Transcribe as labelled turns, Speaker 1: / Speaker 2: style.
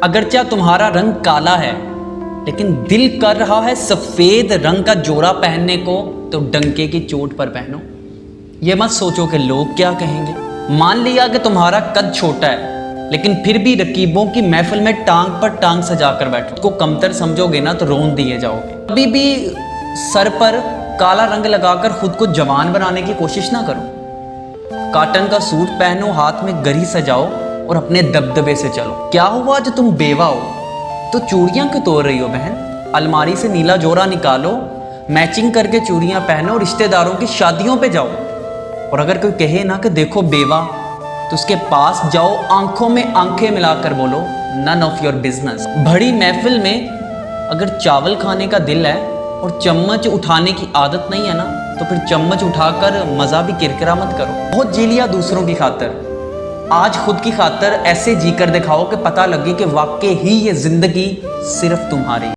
Speaker 1: अगरचा तुम्हारा रंग काला है लेकिन दिल कर रहा है सफेद रंग का जोड़ा पहनने को, तो डंके की चोट पर पहनो। ये मत सोचो कि लोग क्या कहेंगे। मान लिया कि तुम्हारा कद छोटा है लेकिन फिर भी रकीबों की महफिल में टांग पर टांग सजा कर बैठो। को कमतर समझोगे ना तो रोन दिए जाओगे। कभी भी सर पर काला रंग लगाकर खुद को जवान बनाने की कोशिश ना करो। कॉटन का सूट पहनो, हाथ में गरी सजाओ और अपने दबदबे से चलो। क्या हुआ जो तुम बेवा हो तो चूड़ियां क्यों तोड़ रही हो बहन? अलमारी से नीला जोड़ा निकालो, मैचिंग करके चूड़ियां पहनो, रिश्तेदारों की शादियों पे जाओ। और अगर कोई कहे ना कि देखो बेवा, तो उसके पास जाओ, आंखों में आंखें मिलाकर बोलो नन ऑफ योर बिजनेस। बड़ी महफिल में अगर चावल खाने का दिल है और चम्मच उठाने की आदत नहीं है ना, तो फिर चम्मच उठाकर मज़ा भी किरकिरा मत करो। बहुत जी लिया दूसरों की खातर, आज खुद की खातर ऐसे जी कर दिखाओ कि पता लगे कि वाकई ही ये जिंदगी सिर्फ तुम्हारी।